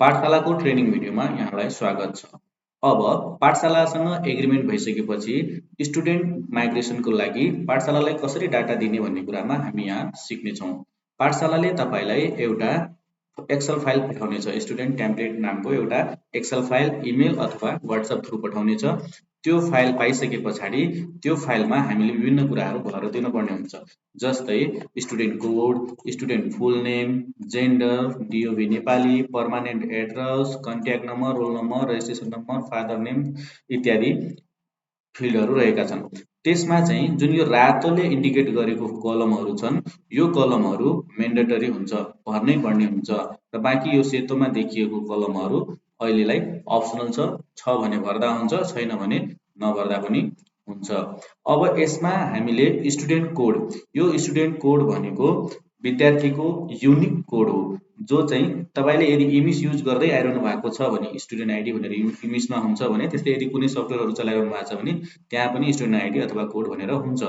पाठशालाको ट्रेनिङ भिडियोमा यहाँलाई स्वागत छ। अब पाठशालासँग एग्रिमेन्ट भइसकेपछि स्टुडेन्ट माइग्रेसनको लागि पाठशालालाई कसरी डाटा दिने भन्ने कुरामा हामी यहाँ सिक्नेछौँ। पाठशालाले तपाईलाई एउटा एक्सेल फाइल पठाउनेछ। स्टुडेन्ट टेम्प्लेट नामको एउटा एक्सेल फाइल इमेल अथवा व्हाट्सएप थ्रु पठाउनेछ। त्यो फाइल पाइसके पछाडि त्यो फाइलमा हामीले विभिन्न कुराहरू भर दिनुपर्ने हुन्छ। जस्तै student code, student full name, gender, DOB Nepali, permanent address, contact number, roll number, registration number, father name इत्यादि फिल्डहरू रहेका छन्। त्यसमा चाहिँ जुन यो रातोले इन्डिकेट गरेको कलमहरू छन्, यो कलमहरू मेन्डेटरी हुन्छ, भर्नै पर्ने हुन्छ र बाँकी यो सेतोमा देखिएको कलमहरू अहिलेलाई अप्सनल छ भने भर्दा हुन्छ, छैन भने नभर्दा पनि हुन्छ। अब यसमा हामीले स्टुडेन्ट कोड, यो स्टुडेन्ट कोड भनेको विद्यार्थीको युनिक कोड हो, जो चाहिँ तपाईले यदि इमिस युज गर्दै आइरहनु भएको छ भने स्टुडेन्ट आइडी भनेर इमिसमा हुन्छ भने, त्यस्तै यदि कुनै सफ्टवेयरहरू चलाइरहनु भएको छ भने त्यहाँ पनि स्टुडेन्ट आइडी अथवा कोड भनेर हुन्छ।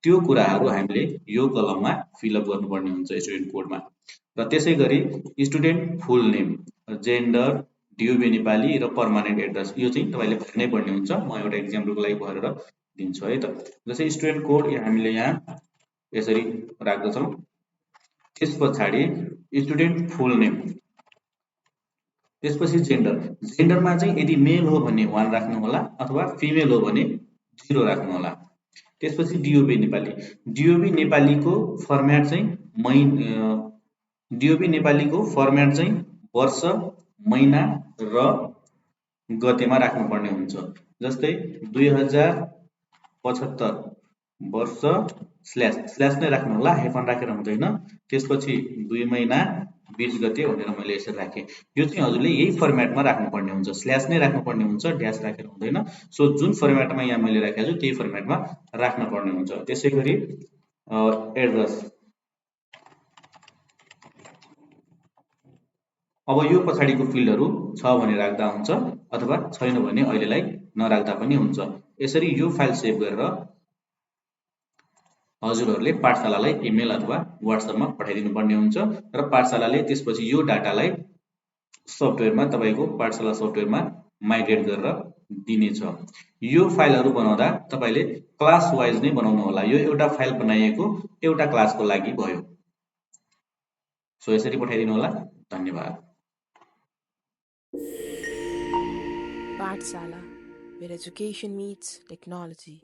त्यो कुराहरू हामीले यो कलममा फिलअप गर्नुपर्ने हुन्छ स्टुडेन्ट कोडमा। र त्यसै गरी student full name, gender, DOB Nepali र पर्मानेन्ट एड्रेस यो चाहिँ तपाईले भर्नै पर्ने हुन्छ। म एउटा इक्जाम्पलको लागि भरेर दिन्छु है त। जस्तै स्टुडेन्ट कोड हामीले यहाँ यसरी राख्दछौँ। त्यस पछाडि स्टुडेन्ट फुल नेम, त्यसपछि जेन्डर, जेन्डरमा चाहिँ यदि मेल हो भने 1 राख्नु होला अथवा फिमेल हो भने 0 राख्नु होला। त्यसपछि डिओबी नेपाली, डिओबी नेपालीको फर्म्याट चाहिँ डिओबी नेपालीको फर्म्याट चाहिँ वर्ष, महिना र गतेमा राख्नुपर्ने हुन्छ। जस्तै 2075 वर्ष स्ल्यास नै राख्नु होला, हाइफन राखेर हुँदैन। त्यसपछि 2 महिना 20 गते भनेर मैले यसरी राखेँ। यो चाहिँ हजुरले यही फर्म्याटमा राख्नुपर्ने हुन्छ, स्ल्यास नै राख्नुपर्ने हुन्छ, ड्यास राखेर हुँदैन। सो जुन फर्म्याटमा यहाँ मैले राखेको छु त्यही फर्म्याटमा राख्नुपर्ने हुन्छ। त्यसै गरी एड्रेस, अब यो पछाडिको फिल्डहरू छ भने राख्दा हुन्छ अथवा छैन भने अहिलेलाई नराख्दा पनि हुन्छ। यसरी यो फाइल सेभ गरेर हजुरहरूले पाठशालालाई इमेल अथवा व्हाट्सएपमा पठाइदिनु पर्ने हुन्छ र पाठशालाले त्यसपछि यो डाटालाई सफ्टवेयरमा, तपाईको पाठशाला सफ्टवेयरमा माइग्रेट गरेर दिनेछ। यो फाइलहरू बनाउँदा तपाईले क्लास वाइज नै बनाउनु होला। यो एउटा फाइल बनाइएको एउटा क्लासको लागि भयो। सो यसरी पठाइदिनु होला। धन्यवाद। Pathshala, where education meets technology.